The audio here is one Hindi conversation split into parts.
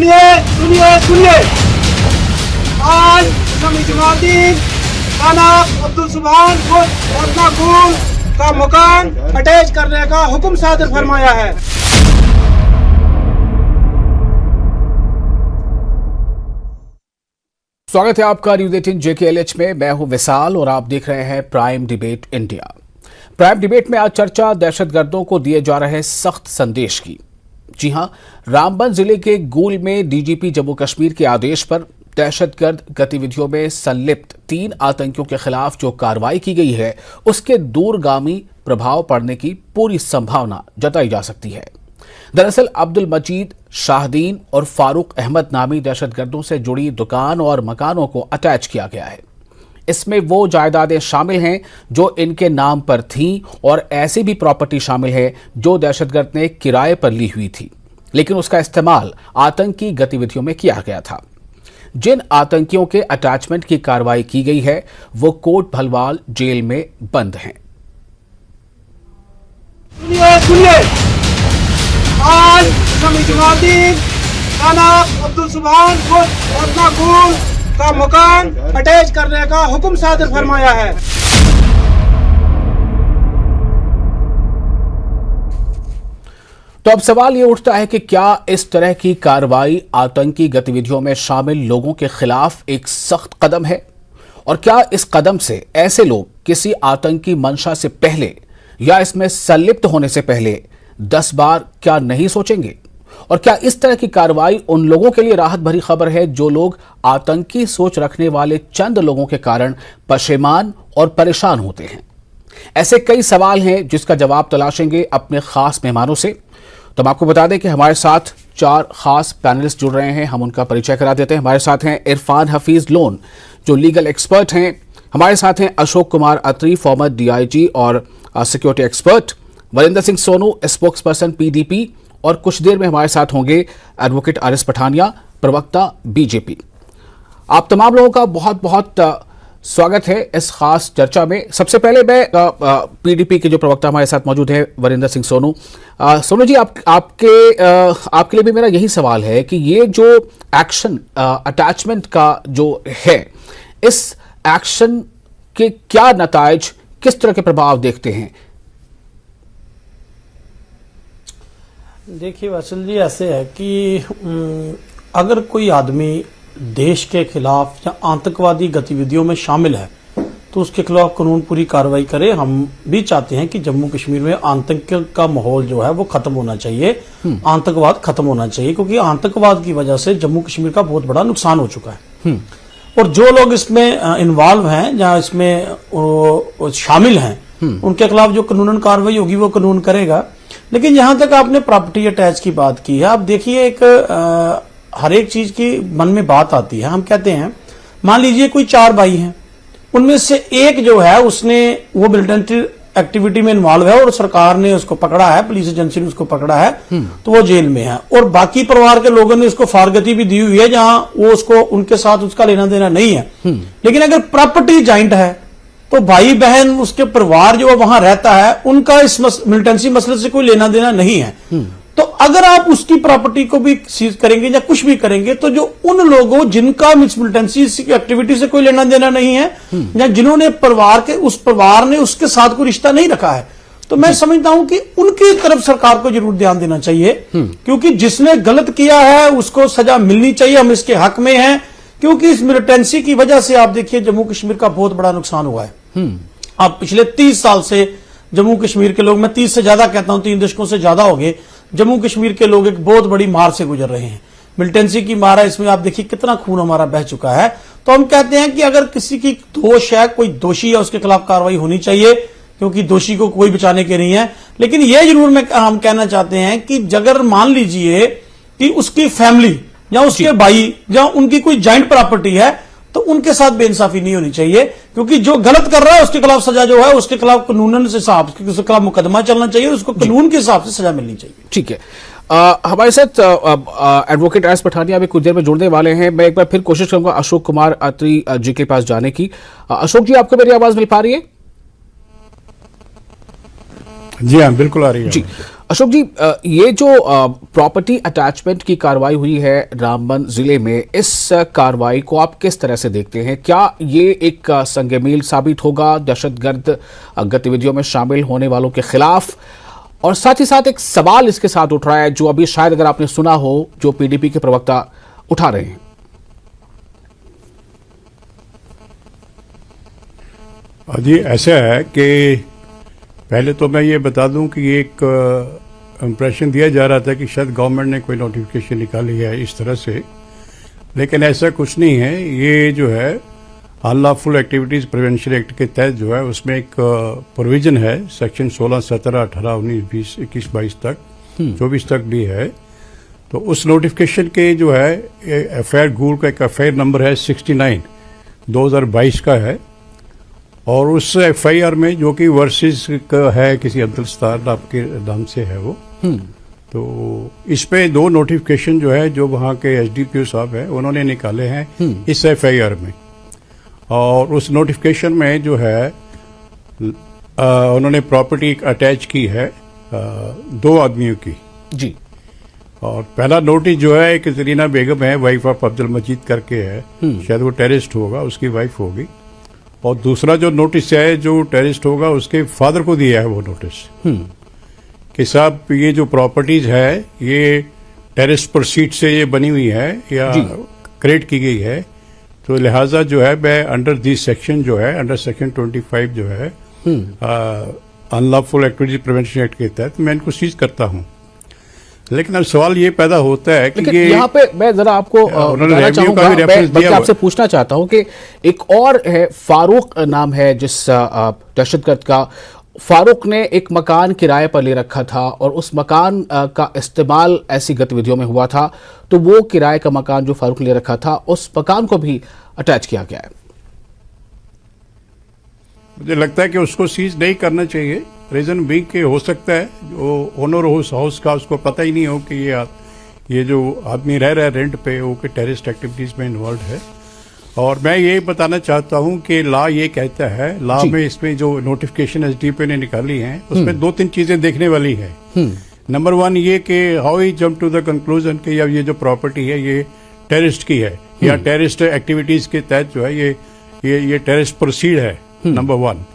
सुनिए सुनिए सुनिए। आज इस्लामी जमातीन थाना अब्दुल सुभान कोतनाकुल का मकान अटैच करने का हुक्म सादर फरमाया है। स्वागत है आपका न्यूज़ 18 JKLH में। मैं हूं विशाल और आप देख रहे हैं prime debate India. Prime debate में आज चर्चा दहशतगर्दों को दिए जा रहे सख्त संदेश की। जी हां, रामबन जिले के गूल में डीजीपी जम्मू कश्मीर के आदेश पर दहशतगर्द गतिविधियों में संलिप्त 3 आतंकियों के खिलाफ जो कार्रवाई की गई है उसके दूरगामी प्रभाव पड़ने की पूरी संभावना जताई जा सकती है। दरअसल अब्दुल मजीद, शाहदीन और फारूक अहमद नामी दहशतगर्दों से जुड़ी दुकान और मकानों को अटैच किया गया है। इसमें वो जायदादें शामिल हैं जो इनके नाम पर थीं और ऐसी भी प्रॉपर्टी शामिल है जो दहशतगर्द ने किराए पर ली हुई थी, लेकिन उसका इस्तेमाल आतंकी गतिविधियों में किया गया था। जिन आतंकियों के अटैचमेंट की कार्रवाई की गई है वो कोट भलवाल जेल में बंद हैं। सुनिए सुनिए। आज इस्लामी जमातीन थाना अब्दुल सुभान कोतनाकुल का मकान अटैच करने का हुक्म सादर फरमाया है। तो अब सवाल ये उठता है कि क्या इस तरह की कार्रवाई आतंकी गतिविधियों में शामिल लोगों के खिलाफ एक सख्त कदम है, और क्या इस कदम से ऐसे लोग किसी आतंकी मंशा से पहले या इसमें संलिप्त होने से पहले 10 बार क्या नहीं सोचेंगे? और क्या इस तरह की कार्रवाई उन लोगों के लिए राहत भरी खबर है जो लोग आतंकी सोच रखने वाले चंद लोगों के कारण पशेमान और परेशान होते हैं? ऐसे कई सवाल हैं जिसका जवाब तलाशेंगे अपने खास मेहमानों से। तो हम आपको बता दें कि हमारे साथ 4 खास पैनलिस्ट जुड़ रहे हैं, हम उनका परिचय करा देते हैं। हमारे साथ हैं इरफान हफीज लोन जो लीगल एक्सपर्ट हैं। हमारे साथ हैं अशोक कुमार अत्री, फॉर्मर DIG और security expert. Varinder Singh Sonu, spokesperson PDP। और कुछ देर में हमारे साथ होंगे एडवोकेट RS पठानिया, प्रवक्ता BJP। आप तमाम लोगों का बहुत बहुत स्वागत है इस खास चर्चा में। सबसे पहले मैं PDP के जो प्रवक्ता हमारे साथ मौजूद है वरिंदर सिंह सोनू। सोनू जी, आपके लिए भी मेरा यही सवाल है कि ये जो एक्शन अटैचमेंट का जो है, इस एक्शन के क्या नताइज, किस तरह के प्रभाव देखते हैं? देखिए वैसल जी, ऐसे है कि अगर कोई आदमी देश के खिलाफ या आतंकवादी गतिविधियों में शामिल है तो उसके खिलाफ कानून पूरी कार्रवाई करे। हम भी चाहते हैं कि जम्मू कश्मीर में आतंक का माहौल जो है वो खत्म होना चाहिए, आतंकवाद खत्म होना चाहिए, क्योंकि आतंकवाद की वजह से जम्मू कश्मीर का बहुत बड़ा नुकसान हो चुका है। और जो लोग इसमें इन्वॉल्व हैं या इसमें शामिल हैं उनके खिलाफ जो कानूनन कार्रवाई होगी वो कानून करेगा। लेकिन जहां तक आपने प्रॉपर्टी अटैच की बात की है, आप देखिए एक हर एक चीज की मन में बात आती है। हम कहते हैं मान लीजिए कोई 4 भाई हैं, उनमें से एक जो है उसने वो मिलिटेंट एक्टिविटी में इन्वॉल्व है और सरकार ने उसको पकड़ा है, पुलिस एजेंसी ने उसको पकड़ा है, तो वो जेल में है। और बाकी परिवार के लोगों ने उसको फारगती भी दी हुई है जहां वो उसको उनके साथ उसका लेना देना नहीं है। लेकिन अगर प्रॉपर्टी जॉइंट है तो भाई बहन उसके परिवार जो वहां रहता है उनका इस मिलिटेंसी मसले से कोई लेना देना नहीं है। तो अगर आप उसकी प्रॉपर्टी को भी सीज करेंगे या कुछ भी करेंगे तो जो उन लोगों जिनका मिलिटेंसी एक्टिविटी से कोई लेना देना नहीं है या जिन्होंने उस परिवार ने उसके साथ कोई रिश्ता नहीं रखा है, तो मैं समझता हूं कि उनकी तरफ सरकार को जरूर ध्यान देना चाहिए, क्योंकि जिसने गलत किया है उसको सजा मिलनी चाहिए। हम इसके हक में हैं, क्योंकि इस मिलिटेंसी की वजह से आप देखिए जम्मू कश्मीर का बहुत बड़ा नुकसान हुआ है। आप पिछले 30 साल से जम्मू कश्मीर के लोग, मैं 30 से ज्यादा कहता हूं, 3 दशकों से ज्यादा हो गए, जम्मू कश्मीर के लोग एक बहुत बड़ी मार से गुजर रहे हैं। मिलिटेंसी की मार है, इसमें आप देखिए कितना खून हमारा बह चुका है। तो हम कहते हैं कि अगर किसी की दोष है, कोई दोषी है, उसके खिलाफ कार्रवाई होनी चाहिए, क्योंकि दोषी को कोई बचाने के नहीं है। लेकिन यह जरूर हम कहना चाहते हैं कि अगर मान लीजिए कि उसकी फैमिली या उसके भाई या उनकी कोई जॉइंट प्रॉपर्टी है तो उनके साथ बेइंसाफी नहीं होनी चाहिए, क्योंकि जो गलत कर रहा है उसके खिलाफ सजा जो है उसके खिलाफ कानूनन से उसके खिलाफ मुकदमा चलना चाहिए, उसको कानून के हिसाब से सजा मिलनी चाहिए। ठीक है, हमारे साथ एडवोकेट RS पठानिया अभी कुछ देर में जुड़ने वाले हैं। मैं एक बार फिर कोशिश करूंगा अशोक कुमार अत्री जी के पास जाने की। अशोक जी, आपको मेरी आवाज मिल पा रही है? जी हाँ, बिल्कुल आ रही है जी। अशोक जी, ये जो प्रॉपर्टी अटैचमेंट की कार्रवाई हुई है रामबन जिले में, इस कार्रवाई को आप किस तरह से देखते हैं? क्या ये एक संग-मील साबित होगा दहशतगर्द गतिविधियों में शामिल होने वालों के खिलाफ? और साथ ही साथ एक सवाल इसके साथ उठ रहा है जो अभी शायद अगर आपने सुना हो, जो पीडीपी के प्रवक्ता उठा रहे हैं। जी, ऐसा है कि पहले तो मैं ये बता दूं कि एक इम्प्रेशन दिया जा रहा था कि शायद गवर्नमेंट ने कोई नोटिफिकेशन निकाली है इस तरह से, लेकिन ऐसा कुछ नहीं है। ये जो है अनलॉफुल एक्टिविटीज़ प्रिवेंशन एक्ट के तहत जो है उसमें एक प्रोविजन है, सेक्शन 16, 17, 18, 19, 20, 21, 22 तक, 24 तक भी है। तो उस नोटिफिकेशन के जो है एफआईआर गूल का एक एफआईआर नंबर है 69 2022 का है, और उस एफआईआर में जो कि वर्सेस का है किसी अब्दुल आपके नाम से है वो, तो इस पे 2 नोटिफिकेशन जो है जो वहाँ के एसडीपीओ साहब हैं उन्होंने निकाले हैं इस एफआईआर में। और उस नोटिफिकेशन में जो है उन्होंने प्रॉपर्टी अटैच की है 2 आदमियों की जी। और पहला नोटिस जो है एक जरीना बेगम है, वाइफ ऑफ अब्दुल मजीद करके है, शायद वो टेररिस्ट होगा, उसकी वाइफ होगी। और दूसरा जो नोटिस है जो टेररिस्ट होगा उसके फादर को दिया है वो नोटिस कि साहब ये जो प्रॉपर्टीज है ये टेररिस्ट प्रोसीड से ये बनी हुई है या क्रिएट की गई है, तो लिहाजा जो है मैं अंडर दिस सेक्शन जो है अंडर सेक्शन 25 जो है अनलॉफुल एक्टिविटीज प्रिवेंशन एक्ट के तहत मैं इनको सीज करता हूँ। लेकिन अब सवाल ये पैदा होता है कि ये यहाँ पे मैं जरा आपको बताना चाहूंगा, बल्कि आपसे पूछना चाहता हूँ कि एक और है फारूक नाम है जिस दहशतगर्द का, फारूक ने एक मकान किराए पर ले रखा था और उस मकान का इस्तेमाल ऐसी गतिविधियों में हुआ था, तो वो किराए का मकान जो फारूक ले रखा था उस मकान को भी अटैच किया गया है। मुझे लगता है कि उसको सीज नहीं करना चाहिए। रीजन बीइंग के हो सकता है जो ओनर हो उस हाउस का उसको पता ही नहीं हो कि ये जो आदमी रह रहा है रेंट पे वो कि टेररिस्ट एक्टिविटीज में इन्वॉल्व है। और मैं ये बताना चाहता हूं कि लॉ ये कहता है, लॉ में इसमें जो नोटिफिकेशन एसडीपीओ ने निकाली है उसमें 2-3 चीजें देखने वाली है। नंबर 1 ये कि how he jump to the conclusion कि ये जो प्रॉपर्टी है ये टेररिस्ट की है या टेररिस्ट एक्टिविटीज के तहत जो है ये टेररिस्ट प्रोसीड है, नंबर 1।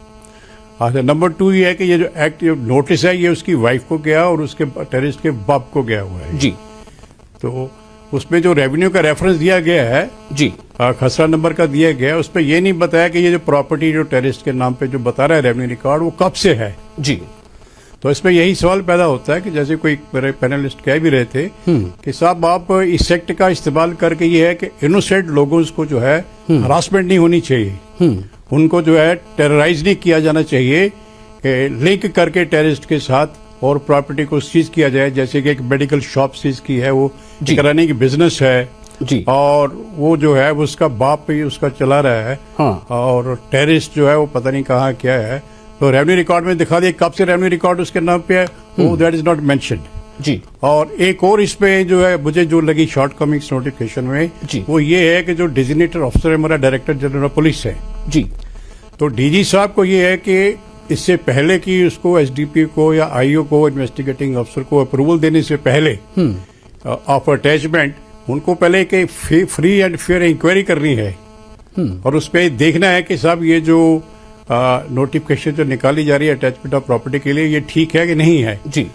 अच्छा, नंबर 2 ये है कि ये जो एक्ट नोटिस है ये उसकी वाइफ को गया और उसके टेररिस्ट के बाप को गया हुआ है जी। तो उसमें जो रेवेन्यू का रेफरेंस दिया गया है जी, खसरा नंबर का दिया गया है, उस पर यह नहीं बताया कि ये जो प्रॉपर्टी जो टेररिस्ट के नाम पे जो बता रहा है रेवेन्यू रिकॉर्ड वो कब से है जी। तो इसमें यही सवाल पैदा होता है कि जैसे कोई मेरे पैनलिस्ट कह भी रहे थे कि साहब आप इस एक्ट का इस्तेमाल करके ये है कि इनोसेंट लोगों को जो है हरासमेंट नहीं होनी चाहिए, उनको जो है टेरराइज नहीं किया जाना चाहिए, लिंक करके टेररिस्ट के साथ और प्रॉपर्टी को सीज किया जाए। जैसे कि एक मेडिकल शॉप सीज की है, वो कराने की बिजनेस है जी, और वो जो है उसका बाप ही उसका चला रहा है और टेररिस्ट जो है वो पता नहीं कहाँ क्या है, तो रेवेन्यू रिकॉर्ड में दिखा दिया कब से रेवेन्यू रिकॉर्ड उसके नाम पे है, वो दैट इज नॉट मेंशन्ड जी। और एक और इसमें जो है मुझे जो लगी शॉर्टकमिंग्स नोटिफिकेशन में वो ये है कि जो डिजिग्नेटेड ऑफिसर है हमारा डायरेक्टर जनरल ऑफ पुलिस है जी, तो डीजी साहब को ये है कि इससे पहले कि उसको एसडीपी को या आईओ को इन्वेस्टिगेटिंग अफसर को अप्रूवल देने से पहले ऑफ अटैचमेंट उनको पहले एक फ्री एंड फेयर इंक्वायरी करनी है और उस पर देखना है कि साहब ये जो नोटिफिकेशन जो निकाली जा रही है अटैचमेंट ऑफ प्रॉपर्टी के लिए ये ठीक है कि नहीं है जी।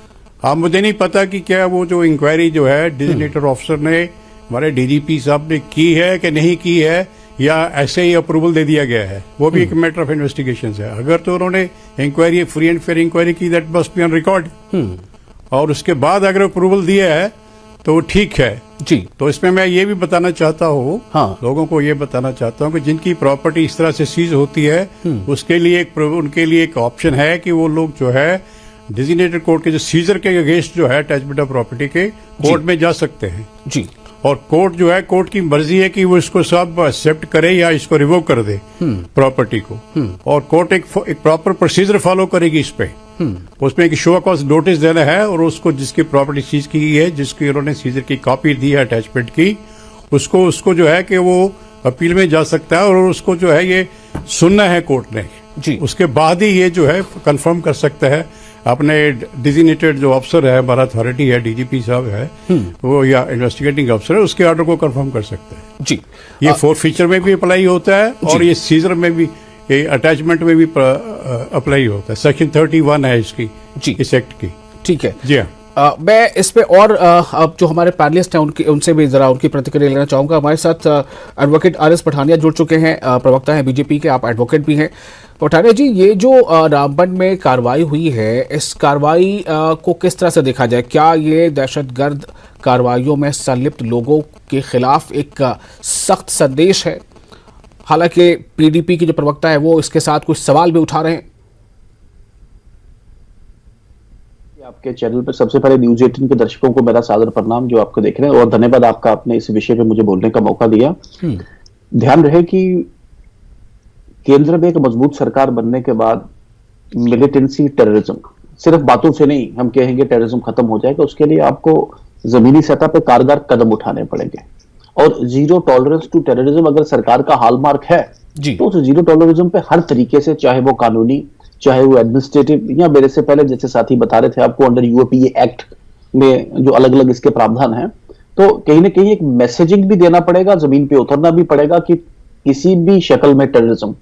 हाँ, मुझे नहीं पता कि क्या वो जो इंक्वायरी जो है डिजिग्नेटेड ऑफिसर ने हमारे डीजीपी साहब ने की है कि नहीं की है या ऐसे ही अप्रूवल दे दिया गया है, वो भी एक मैटर ऑफ इन्वेस्टिगेशन है। अगर तो उन्होंने inquiry free and fair inquiry की that must be on record और उसके बाद अगर अप्रूवल दिया है तो ठीक है जी। तो इसमें मैं ये भी बताना चाहता हूँ लोगों को ये बताना चाहता हूँ कि जिनकी प्रॉपर्टी इस तरह से सीज होती है उसके लिए उनके लिए एक ऑप्शन है कि वो लोग जो है डिजिग्नेटेड कोर्ट के जो सीजर के अगेंस्ट जो है अटैचमेंट ऑफ प्रॉपर्टी के कोर्ट में जा सकते हैं जी। और कोर्ट जो है कोर्ट की मर्जी है कि वो इसको सब एक्सेप्ट करे या इसको रिवोक कर दे प्रॉपर्टी को, और कोर्ट एक प्रॉपर प्रोसीजर फॉलो करेगी इस पे। उसमें एक शो कॉज नोटिस देना है और उसको जिसकी प्रॉपर्टी सीज की गई है जिसकी उन्होंने सीजर की कॉपी दी है अटैचमेंट की उसको जो है कि वो अपील में जा सकता है और उसको जो है ये सुनना है कोर्ट ने जी। उसके बाद ही ये जो है कंफर्म कर सकता है अपने डिजिग्नेटेड जो अफसर है, हमारा अथॉरिटी है, डीजीपी साहब है, वो या इन्वेस्टिगेटिंग अफसर है, उसके ऑर्डर को कंफर्म कर सकते हैं जी। ये फोर्थ फीचर में भी अप्लाई होता है और ये सीजर में भी, ये अटैचमेंट में भी अप्लाई होता है। सेक्शन 31 है इसकी जी, इस एक्ट की। ठीक है जी हाँ। मैं इस पे और अब जो हमारे पैनलिस्ट हैं उनसे भी जरा उनकी प्रतिक्रिया लेना चाहूंगा। हमारे साथ एडवोकेट आर.एस. पठानिया जुड़ चुके हैं, प्रवक्ता हैं बीजेपी के, आप एडवोकेट भी हैं। पठानिया जी, ये जो रामबन में कार्रवाई हुई है, इस कार्रवाई को किस तरह से देखा जाए? क्या ये दहशतगर्द कार्रवाइयों में संलिप्त लोगों के खिलाफ एक सख्त संदेश है? हालांकि पीडीपी की जो प्रवक्ता है वो इसके साथ कुछ सवाल भी उठा रहे हैं। आपके चैनल पर सबसे पहले न्यूज 18 के दर्शकों को मेरा सादर प्रणाम जो आपको देख रहे हैं, और धन्यवाद आपका, आपने इस विषय पे मुझे बोलने का मौका दिया। ध्यान रहे कि केंद्र में एक मजबूत सरकार बनने के बाद मिलिटेंसी टेररिज्म सिर्फ बातों से नहीं हम कहेंगे टेररिज्म खत्म हो जाएगा, उसके लिए आपको जमीनी सतह पे कारगर कदम उठाने पड़ेंगे। और जीरो टॉलरेंस टू टेररिज्म अगर सरकार का हॉलमार्क है तो उस जीरो टॉलरिज्म पे हर तरीके से, चाहे वो कानूनी, चाहे वो एडमिनिस्ट्रेटिव, या मेरे से पहले जैसे साथी बता रहे थे आपको अंडर यूएपीए एक्ट में जो अलग अलग इसके प्रावधान हैं, तो कहीं ना कहीं एक मैसेजिंग भी देना पड़ेगा, जमीन पे उतरना भी पड़ेगा कि किसी भी शक्ल में टेररिज्म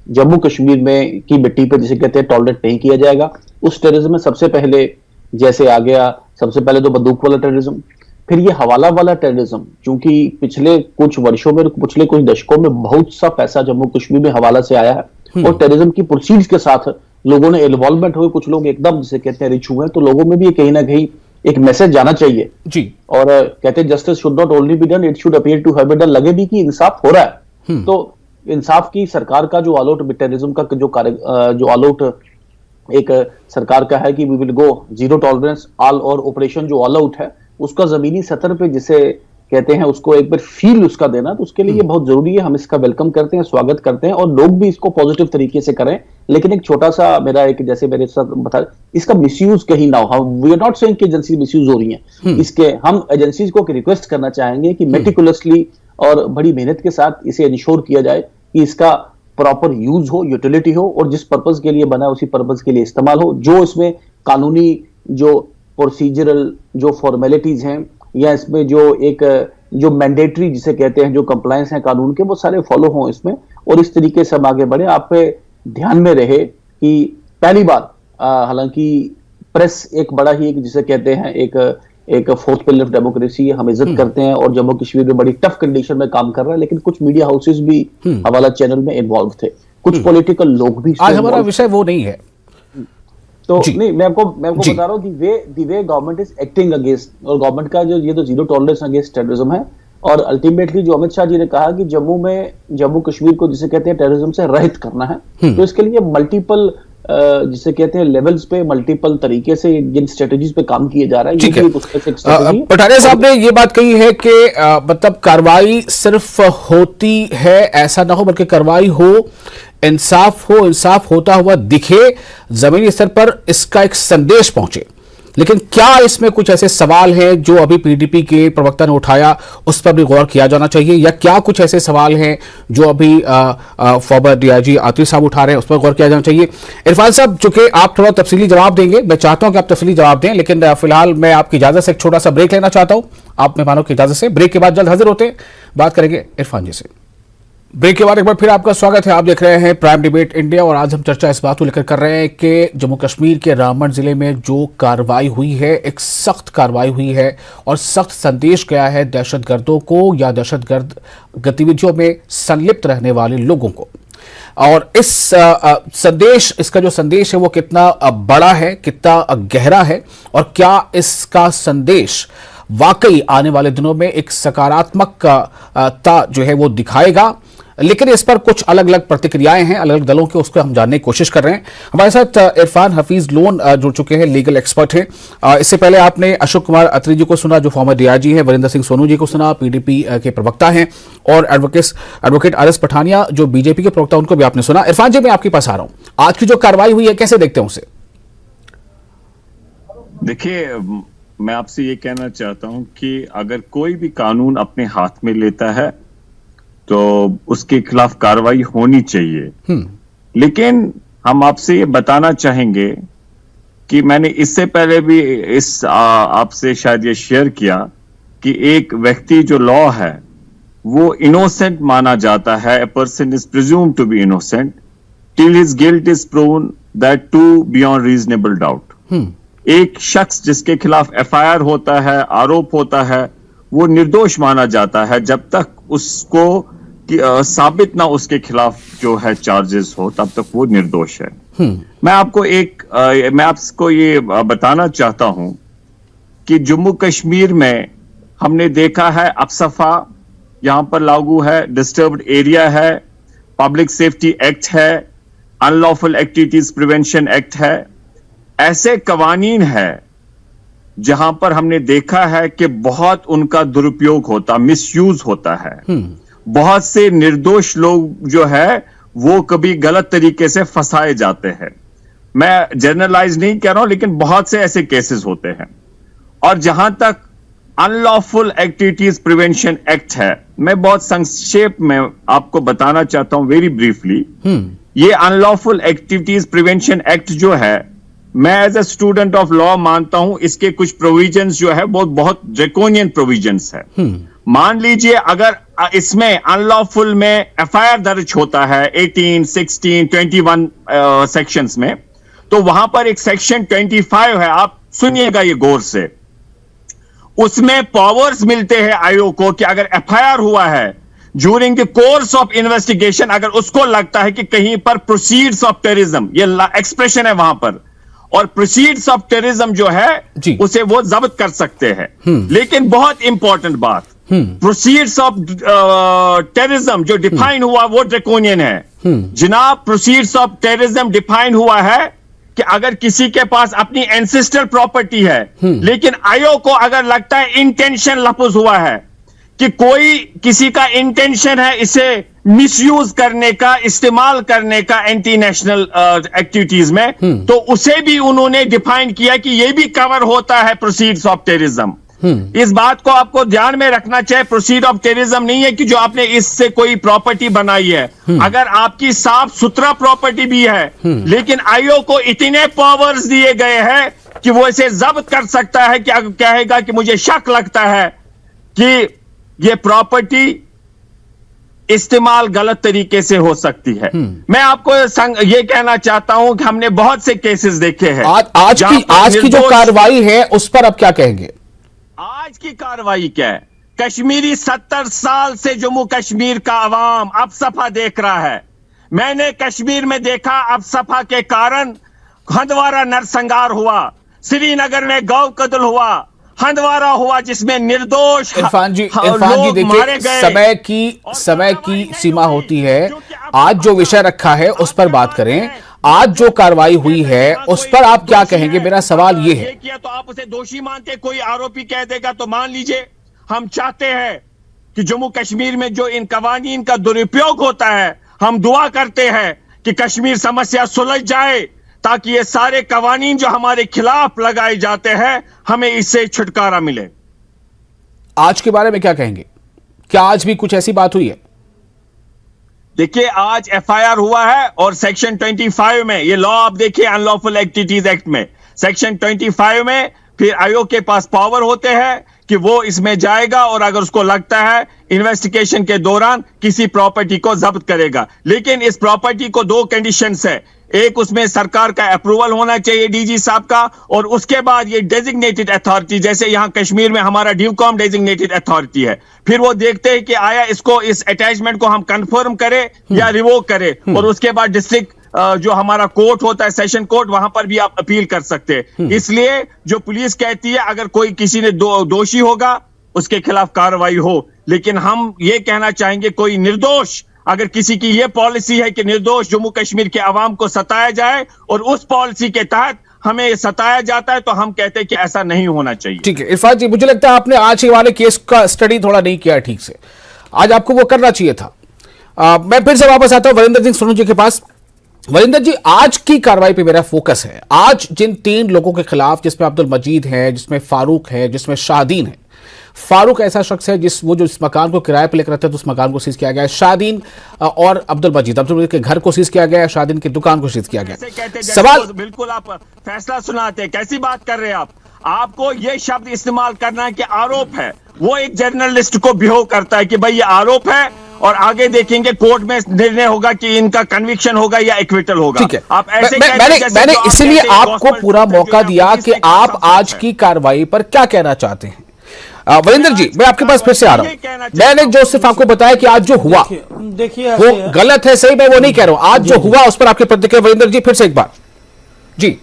जम्मू कश्मीर में की मिट्टी पे जिसे कहते हैं टॉलरेट नहीं किया जाएगा। उस टेररिज्म में सबसे पहले जैसे आ गया, सबसे पहले तो बंदूक वाला टेररिज्म, फिर ये हवाला वाला टेररिज्म, क्योंकि पिछले कुछ वर्षों में, पिछले कुछ दशकों में बहुत सा पैसा जम्मू कश्मीर में हवाला से आया है और टेररिज्म की प्रोसीड्स के साथ लोगों ने इन्वॉल्वमेंट हुए, कुछ लोग एकदम जिसे कहते हैं रिच हुए, तो लोगों में भी कहीं ना कहीं एक मैसेज जाना चाहिए जी। और कहते हैं justice should not only be done, it should appear to have been done, लगे भी कि इंसाफ हो रहा है। तो इंसाफ की सरकार का जो ऑल आउट टेररिज्म का जो ऑल आउट एक सरकार का है कि we will go zero tolerance all, और ऑपरेशन जो ऑल आउट है उसका जमीनी सतह पे जिसे कहते हैं उसको एक बार फील उसका देना, तो उसके लिए ये बहुत जरूरी है। हम इसका वेलकम करते हैं, स्वागत करते हैं, और लोग भी इसको पॉजिटिव तरीके से करें। लेकिन एक छोटा सा मेरा एक, जैसे मेरे साथ बता, इसका मिसयूज कहीं ना हो। वी आर नॉट सेइंग कि एजेंसी मिसयूज हो रही हैं, इसके हम एजेंसीज को रिक्वेस्ट करना चाहेंगे कि मेटिकुलसली और बड़ी मेहनत के साथ इसे इंश्योर किया जाए कि इसका प्रॉपर यूज हो, यूटिलिटी हो, और जिस पर्पज के लिए बना है उसी पर्पज के लिए इस्तेमाल हो। जो इसमें कानूनी जो प्रोसीजरल जो फॉर्मेलिटीज हैं, या इसमें जो मैंडेटरी जिसे कहते हैं जो कंप्लायंस है कानून के, वो सारे फॉलो हों इसमें, और इस तरीके से हम आगे बढ़े। आप पे ध्यान में रहे कि पहली बार हालांकि प्रेस एक बड़ा ही एक जिसे कहते हैं एक फोर्थ पिलर ऑफ डेमोक्रेसी, हम इज्जत करते हैं, और जम्मू कश्मीर में बड़ी टफ कंडीशन में काम कर रहा है, लेकिन कुछ मीडिया हाउसेस भी हवाला चैनल में इन्वॉल्व थे, कुछ पॉलिटिकल लोग भी। आज हमारा विषय वो नहीं है तो नहीं, मैं आपको बता रहा हूँ कि वे गवर्नमेंट इज एक्टिंग अगेंस्ट, और गवर्नमेंट का जो ये तो जीरो टॉलरेंस अगेंस्ट टेररिज्म है। और अल्टीमेटली जो अमित शाह जी ने कहा कि जम्मू कश्मीर को जिसे कहते हैं टेररिज्म से रहित करना है, तो इसके लिए मल्टीपल जिसे कहते हैं लेवल्स पे, मल्टीपल तरीके से जिन स्ट्रेटेजीज पे काम किया जा रहा है। ठीक है, पठानिया साहब ने ये बात कही है कि मतलब कार्रवाई सिर्फ होती है ऐसा ना हो, बल्कि कार्रवाई हो, इंसाफ हो, इंसाफ होता हुआ दिखे, जमीनी स्तर पर इसका एक संदेश पहुंचे। लेकिन क्या इसमें कुछ ऐसे सवाल हैं जो अभी पीडीपी के प्रवक्ता ने उठाया, उस पर भी गौर किया जाना चाहिए, या क्या कुछ ऐसे सवाल हैं जो अभी फॉर्मर डीआईजी आतिफ साहब उठा रहे हैं, उस पर गौर किया जाना चाहिए? इरफान साहब, चूंकि आप थोड़ा तफसीली जवाब देंगे, मैं चाहता हूं कि आप तफसीली जवाब दें, लेकिन फिलहाल मैं आपकी इजाजत से एक छोटा सा ब्रेक लेना चाहता हूं। आप मेहमानों की इजाजत से ब्रेक के बाद जल्द हाजिर होते हैं, बात करेंगे इरफान जी से। ब्रेक के बाद एक बार फिर आपका स्वागत है। आप देख रहे हैं प्राइम डिबेट इंडिया, और आज हम चर्चा इस बात को लेकर कर रहे हैं कि जम्मू कश्मीर के रामबन जिले में जो कार्रवाई हुई है, एक सख्त कार्रवाई हुई है, और सख्त संदेश गया है दहशतगर्दों को या दहशतगर्द गतिविधियों में संलिप्त रहने वाले लोगों को। और इस संदेश, इसका जो संदेश है वो कितना बड़ा है, कितना गहरा है, और क्या इसका संदेश वाकई आने वाले दिनों में एक सकारात्मकता जो है वो दिखाएगा? लेकिन इस पर कुछ अलग अलग प्रतिक्रियाएं हैं अलग अलग दलों के, उसको हम जानने की कोशिश कर रहे हैं। हमारे साथ इरफान हफीज लोन जुड़ चुके हैं, लीगल एक्सपर्ट हैं। इससे पहले आपने अशोक कुमार अत्री जी को सुना जो फॉर्मर डीआईजी हैं, वरिंदर सिंह सोनू जी को सुना, पीडीपी के प्रवक्ता हैं, और एडवोकेट आर.एस. पठानिया जो बीजेपी के प्रवक्ता, उनको भी आपने सुना। इरफान जी, मैं आपके पास आ रहा हूं, आज की जो कार्रवाई हुई है कैसे देखते हैं उसे? देखिए, मैं आपसे ये कहना चाहता हूं कि अगर कोई भी कानून अपने हाथ में लेता है तो उसके खिलाफ कार्रवाई होनी चाहिए। लेकिन हम आपसे ये बताना चाहेंगे कि मैंने इससे पहले भी इस आपसे शायद ये शेयर किया कि एक व्यक्ति जो लॉ है वो इनोसेंट माना जाता है, a person is presumed to be innocent till his guilt is proven, that too beyond reasonable doubt. एक शख्स जिसके खिलाफ एफआईआर होता है, आरोप होता है, वो निर्दोष माना जाता है जब तक उसको साबित ना उसके खिलाफ जो है चार्जेस हो, तब तक वो निर्दोष है। मैं आपको ये बताना चाहता हूं कि जम्मू कश्मीर में हमने देखा है अफसफा यहां पर लागू है, डिस्टर्ब्ड एरिया है, पब्लिक सेफ्टी एक्ट है, अनलॉफुल एक्टिविटीज प्रिवेंशन एक्ट है। ऐसे कवानीन है जहां पर हमने देखा है कि बहुत उनका दुरुपयोग होता, मिसयूज होता है। बहुत से निर्दोष लोग जो है वो कभी गलत तरीके से फंसाए जाते हैं। मैं जनरलाइज नहीं कह रहा हूं, लेकिन बहुत से ऐसे केसेस होते हैं। और जहां तक अनलॉफुल एक्टिविटीज प्रिवेंशन एक्ट है, मैं बहुत संक्षेप में आपको बताना चाहता हूं, वेरी ब्रीफली। ये अनलॉफुल एक्टिविटीज प्रिवेंशन एक्ट जो है, मैं as a student of law मानता हूं इसके कुछ प्रोविजंस जो है वो बहुत ड्रैकोनियन प्रोविजंस है। मान लीजिए अगर इसमें अनलॉफुल में एफआईआर दर्ज होता है 18, 16, 21 सेक्शंस में, तो वहां पर एक सेक्शन 25 है, आप सुनिएगा ये गौर से। उसमें पावर्स मिलते हैं आयोग को कि अगर एफआईआर हुआ है during the course of investigation, अगर उसको लगता है कि कहीं पर प्रोसीड्स ऑफ टेररिज्म, ये एक्सप्रेशन है वहां पर, और प्रोसीड्स ऑफ टेररिज्म जो है उसे वो जब्त कर सकते हैं। लेकिन बहुत इंपॉर्टेंट बात, प्रोसीड्स ऑफ टेररिज्म जो डिफाइन हुआ वो ड्रैकोनियन है जनाब। प्रोसीड्स ऑफ टेररिज्म डिफाइन हुआ है कि अगर किसी के पास अपनी एंसेस्ट्रल प्रॉपर्टी है, लेकिन आयोग को अगर लगता है इंटेंशन लफ्ज हुआ है कि कोई किसी का इंटेंशन है इसे मिसयूज करने का, इस्तेमाल करने का एंटी नेशनल एक्टिविटीज में, तो उसे भी उन्होंने डिफाइन किया कि यह भी कवर होता है प्रोसीड्स ऑफ टेररिज्म। इस बात को आपको ध्यान में रखना चाहिए। प्रोसीड ऑफ टेररिज्म नहीं है कि जो आपने इससे कोई प्रॉपर्टी बनाई है, अगर आपकी साफ सुथरा प्रॉपर्टी भी है, लेकिन आयोग को इतने पावर्स दिए गए हैं कि वो इसे जब्त कर सकता है कि अगर कहेगा कि मुझे शक लगता है कि ये प्रॉपर्टी इस्तेमाल गलत तरीके से हो सकती है। मैं आपको ये कहना चाहता हूं कि हमने बहुत से केसेस देखे हैं। आज की जो कार्रवाई है उस पर आप क्या कहेंगे? आज की कार्रवाई क्या है? कश्मीरी 70 साल से जम्मू कश्मीर का अवाम अफसफा देख रहा है। मैंने कश्मीर में देखा अफसफा के कारण हंदवारा नरसंहार हुआ, श्रीनगर में गौ कत्ल हुआ, हंदवारा हुआ जिसमें निर्दोष इरफान जी देखिए, समय की सीमा होती है। आज जो विषय रखा है उस पर बात करें। आज जो कार्रवाई हुई है उस पर आप क्या कहेंगे? मेरा सवाल ये है। किया तो आप उसे दोषी मानते, कोई आरोपी कह देगा तो मान लीजिए। हम चाहते हैं कि जम्मू कश्मीर में जो इन कवानीन का दुरुपयोग होता है, हम दुआ करते हैं कि कश्मीर समस्या सुलझ जाए, ताकि ये सारे कवानीन जो हमारे खिलाफ लगाए जाते हैं हमें इससे छुटकारा मिले। आज के बारे में क्या कहेंगे? क्या आज भी कुछ ऐसी बात हुई है? देखिए, आज एफआईआर हुआ है और सेक्शन 25 में, ये लॉ आप देखिए अनलॉफुल एक्टिविटीज एक्ट में, सेक्शन 25 में फिर आयोग के पास पावर होते हैं कि वो इसमें जाएगा और अगर उसको लगता है इन्वेस्टिगेशन के दौरान किसी प्रॉपर्टी को जब्त करेगा। लेकिन इस प्रॉपर्टी को 2 कंडीशंस है। एक, उसमें सरकार का अप्रूवल होना चाहिए डीजी साहब का, और उसके बाद ये डेजिग्नेटेड अथॉरिटी, जैसे यहां कश्मीर में हमारा ड्यूकॉम डेजिग्नेटेड अथॉरिटी है, फिर वो देखते हैं कि आया इसको, इस अटैचमेंट को हम कंफर्म करें या रिवोक करें, और उसके बाद डिस्ट्रिक्ट जो हमारा कोर्ट होता है, सेशन कोर्ट, वहां पर भी आप अपील कर सकते हैं। इसलिए जो पुलिस कहती है अगर कोई किसी ने दोषी होगा उसके खिलाफ कार्रवाई हो, लेकिन हम ये कहना चाहेंगे कोई निर्दोष, अगर किसी की यह पॉलिसी है कि निर्दोष जम्मू कश्मीर के अवाम को सताया जाए और उस पॉलिसी के तहत हमें सताया जाता है, तो हम कहते हैं कि ऐसा नहीं होना चाहिए। ठीक है इरफान जी, मुझे लगता है आपने आज के वाले केस का स्टडी थोड़ा नहीं किया ठीक से। आज आपको वो करना चाहिए था। मैं फिर से वापस आता हूं वरिंदर सिंह सोनू जी के पास। वरिंदर जी, आज की कार्रवाई पे मेरा फोकस है। आज जिन 3 लोगों के खिलाफ, जिसमें अब्दुल मजीद है, जिसमें फारूक है, जिसमें शाहदीन है, फारूक ऐसा शख्स है जो इस मकान को किराए पर लेकर रहता है, तो उस मकान को सीज किया गया है। शादीन और अब्दुल मजीद के घर को सीज किया गया है, शादीन की दुकान को सीज किया गया है। सवाल बिल्कुल आप फैसला सुनाते हैं, कैसी बात कर रहे हैं आप? आपको ये शब्द इस्तेमाल करना है कि आरोप है। वो एक जर्नलिस्ट को बिहेव करता है कि भाई ये आरोप है और आगे देखेंगे कोर्ट में निर्णय होगा कि इनका कन्विक्शन होगा या एक्विटल होगा। ठीक है, आप ऐसे मैंने इसीलिए आपको पूरा मौका दिया कि आप आज की कार्रवाई पर क्या कहना चाहते हैं। वरिंदर जी, मैं आपके पास फिर से आ रहा हूं। मैंने जो सिर्फ आपको बताया कि आज जो हुआ देखिए वो गलत है, सही, मैं वो नहीं कह रहा हूं। आज जो हुआ उस पर आपकी प्रतिक्रिया वरिंदर जी, फिर से एक बार जी।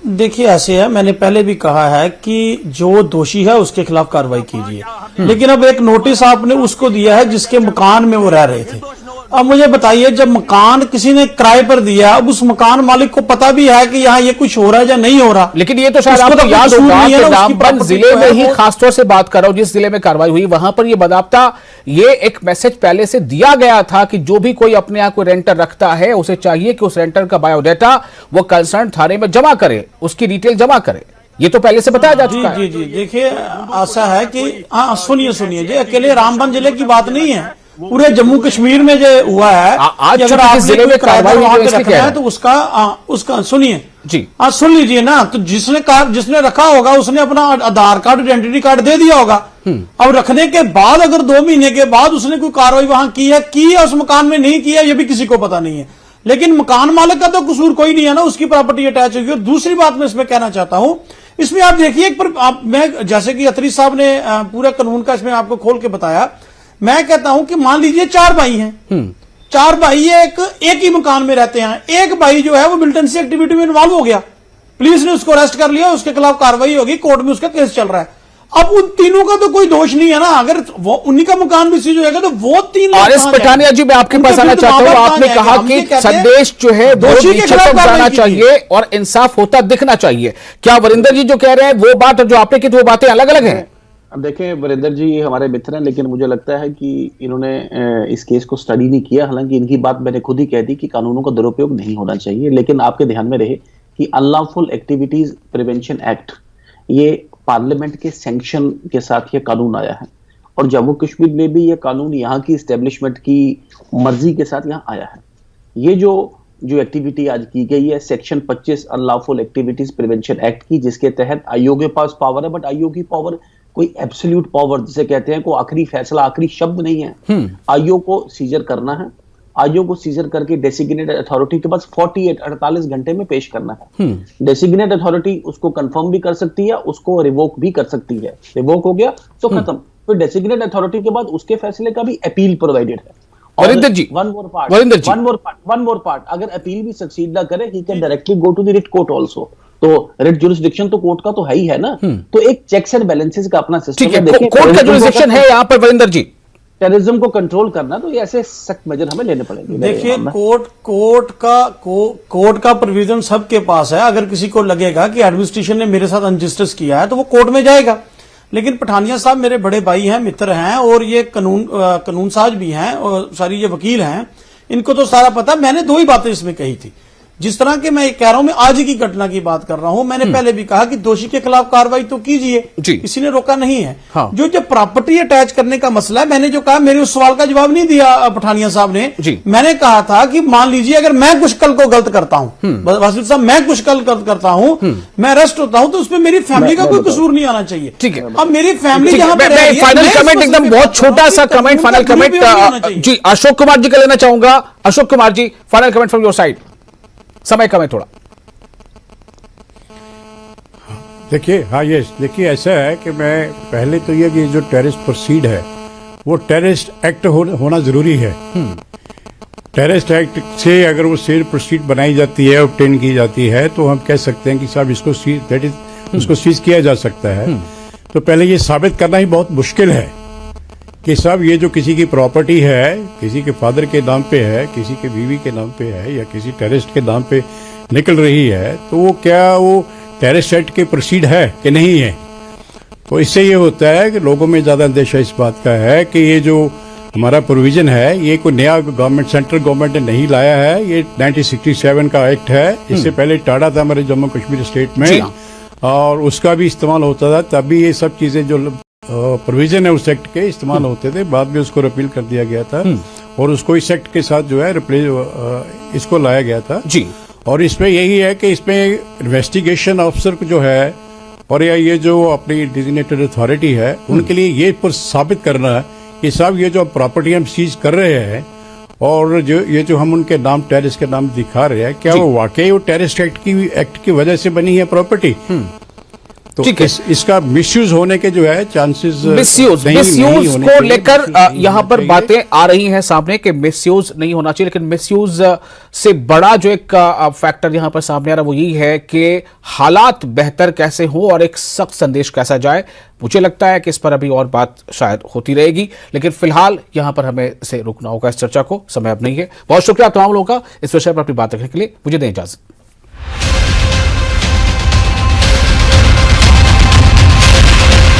देखिए ऐसे है, मैंने पहले भी कहा है कि जो दोषी है उसके खिलाफ कार्रवाई कीजिए, लेकिन अब एक नोटिस आपने उसको दिया है जिसके मकान में वो रह रहे थे। अब मुझे बताइए, जब मकान किसी ने किराए पर दिया, अब उस मकान मालिक को पता भी है कि यहाँ ये कुछ हो रहा है या नहीं हो रहा, लेकिन ये तो शायद आपको याद होगा कि नामबंद जिले में ही, खासतौर से बात कर रहा हूं जिस जिले में कार्रवाई हुई, वहां पर ये बाकायदा ये एक मैसेज पहले से दिया गया था कि जो भी कोई अपने यहाँ कोई रेंटर रखता है उसे चाहिए कि उस रेंटर का बायोडाटा वो कंसर्न थाने में जमा करे, उसकी डिटेल जमा करे। ये तो पहले से बताया जा चुका है। जी, देखिए ऐसा है कि हाँ, सुनिए जी, अकेले रामबन जिले की बात नहीं है, पूरे जम्मू कश्मीर में जो हुआ है, आज अगर आप जिले में कार्रवाई वहां पे रखना है तो उसका सुनिए जी, आज सुन लीजिए ना। तो जिसने रखा होगा उसने अपना आधार कार्ड, आइडेंटिटी कार्ड दे दिया होगा। अब रखने के बाद अगर 2 महीने के बाद उसने कोई कार्रवाई वहां की है उस मकान में नहीं की है, ये भी किसी को पता नहीं है। लेकिन मकान मालिक का तो कसूर कोई नहीं है ना, उसकी प्रॉपर्टी अटैच होगी। और दूसरी बात मैं इसमें कहना चाहता हूं, इसमें आप देखिए, मैं जैसे कि अतरी साहब ने पूरा कानून का इसमें आपको खोल के बताया, मैं कहता हूं कि मान लीजिए 4 भाई हैं, 4 भाई एक ही मकान में रहते हैं। एक भाई जो है वो मिलिटेंसी एक्टिविटी में इन्वॉल्व हो गया, पुलिस ने उसको अरेस्ट कर लिया, उसके खिलाफ कार्रवाई होगी, कोर्ट में उसका केस चल रहा है। अब उन तीनों का तो कोई दोष नहीं है ना, अगर वो उन्हीं का मकान भी सीज होगा तो वो 3 आरएस पठानिया जी, मैं आपके पास आना चाहता हूं। आपने कहा कि संदेश जो है दोषी के खिलाफ जाना चाहिए और इंसाफ होता दिखना चाहिए। क्या वरिंदर जी जो कह रहे हैं वो बात और जो आपने की, तो वो बातें अलग अलग हैं? अब देखें, वरिंदर जी हमारे मित्र हैं, लेकिन मुझे लगता है कि इन्होंने इस केस को स्टडी नहीं किया। हालांकि इनकी बात मैंने खुद ही कह दी कि कानूनों का दुरुपयोग नहीं होना चाहिए, लेकिन आपके ध्यान में रहे कि अनलॉफुल एक्टिविटीज प्रिवेंशन एक्ट, ये पार्लियामेंट के सैंक्शन के साथ ये कानून आया है, और जम्मू कश्मीर में भी ये कानून यहाँ की इस्टेब्लिशमेंट की मर्जी के साथ यहाँ आया है। ये जो एक्टिविटी आज की गई है section 25 unlawful activities prevention act की, जिसके तहत आयोग के पास पावर है, बट आयोग की पावर कोई एब्सोल्यूट पावर जिसे कहते हैं, कोई आखिरी फैसला, आखिरी शब्द नहीं है। आयोग को सीजर करना है, आयोग को सीजर करके डेसिग्नेटेड अथॉरिटी के पास 48 घंटे में पेश करना है। डेसिग्नेटेड अथॉरिटी उसको कंफर्म भी कर सकती है, उसको रिवोक भी कर सकती है। रिवोक हो गया तो खत्म। फिर डेसिग्नेटेड अथॉरिटी के बाद उसके फैसले का भी अपील प्रोवाइडेड है। Varinder ji, one more part, अगर अपील भी सक्सीड ना करे, he can directly go to the writ court also. तो रिट जुरिस्डिक्शन तो कोर्ट का तो है ही है ना, तो एक चेक्स एंड बैलेंसेस का अपना सिस्टम है। कोर्ट का जुरिस्डिक्शन है यहाँ पर वरिंदर जी। टेररिज्म को कंट्रोल करना, तो ये ऐसे सख्त मेजर हमें लेने पड़ेंगे। देखिए, कोर्ट का प्रोविजन सबके पास है। अगर किसी को लगेगा कि एडमिनिस्ट्रेशन ने मेरे साथ अनजस्टिस किया है तो वो कोर्ट में जाएगा। लेकिन पठानिया साहब मेरे बड़े भाई हैं, मित्र हैं, और ये कानून साज भी हैं, और सारी ये वकील हैं, इनको तो सारा पता। मैंने 2 ही बातें इसमें कही थी। जिस तरह के मैं कह रहा हूं, मैं आज की घटना की बात कर रहा हूं। मैंने पहले भी कहा कि दोषी के खिलाफ कार्रवाई तो कीजिए, किसी ने रोका नहीं है। हाँ। जो प्रॉपर्टी अटैच करने का मसला है, मैंने जो कहा, मेरे उस सवाल का जवाब नहीं दिया पठानिया साहब ने। मैंने कहा था कि मान लीजिए अगर मैं कुछ कल को गलत करता हूं, वासिफ साहब, मैं कुछ कल गलत करता हूं, मैं अरेस्ट होता हूं, तो उसमें मेरी फैमिली का कोई कसूर नहीं आना चाहिए। ठीक है, अब मेरी फैमिली फाइनल कमेंट, एकदम बहुत छोटा सा comment, final comment ji Ashok Kumar ji का लेना चाहूंगा। Ashok Kumar ji, final comment from your side, समय कम है थोड़ा। देखिए, हाँ, ये देखिए, ऐसा है कि मैं पहले तो ये कि जो टेररिस्ट प्रोसीड है वो टेररिस्ट एक्ट होना जरूरी है। टेररिस्ट एक्ट से अगर वो सीज प्रोसीड बनाई जाती है, ऑब्टेन की जाती है, तो हम कह सकते हैं कि साहब इसको सीज, दैट इज, उसको सीज किया जा सकता है। तो पहले ये साबित करना ही बहुत मुश्किल है कि साहब ये जो किसी की प्रॉपर्टी है, किसी के फादर के नाम पे है, किसी के बीवी के नाम पे है, या किसी टेररिस्ट के नाम पे निकल रही है, तो वो क्या वो टेररिस्ट एक्ट के प्रोसीड है कि नहीं है। तो इससे ये होता है कि लोगों में ज्यादा अंदेशा इस बात का है कि ये जो हमारा प्रोविजन है, ये कोई नया गवर्नमेंट, सेंट्रल गवर्नमेंट ने नहीं लाया है। ये 1967 का एक्ट है। इससे पहले टाड़ा था हमारे जम्मू कश्मीर स्टेट में, और उसका भी इस्तेमाल होता था। तभी ये सब चीजें जो प्रोविजन है उस एक्ट के इस्तेमाल होते थे, बाद में उसको रिपील कर दिया गया था और उसको इस एक्ट के साथ जो है रिप्लेस इसको लाया गया था जी। और इसमें यही है कि इसमें इन्वेस्टिगेशन ऑफिसर जो है और या ये जो अपनी डिजिग्नेटेड अथॉरिटी है उनके लिए ये साबित करना है कि साहब ये जो प्रॉपर्टी हम सीज कर रहे हैं और जो हम उनके नाम टेररिस्ट के नाम दिखा रहे हैं, क्या वो वाकई वो टेररिस्ट एक्ट की वजह से बनी है प्रॉपर्टी? तो इसका मिसयूज होने के जो है चांसेस मिसयूज को लेकर यहां पर बातें आ रही हैं सामने कि मिसयूज नहीं होना चाहिए, लेकिन मिसयूज से बड़ा जो एक फैक्टर यहां पर सामने आ रहा है वो यही है कि हालात बेहतर कैसे हो और एक सख्त संदेश कैसा जाए। मुझे लगता है कि इस पर अभी और बात शायद होती रहेगी, लेकिन फिलहाल यहां पर हमें से रुकना होगा इस चर्चा को, समय अब नहीं है। बहुत शुक्रिया तमाम लोगों का इस विषय पर अपनी बात रखने के लिए। मुझे दें इजाजत।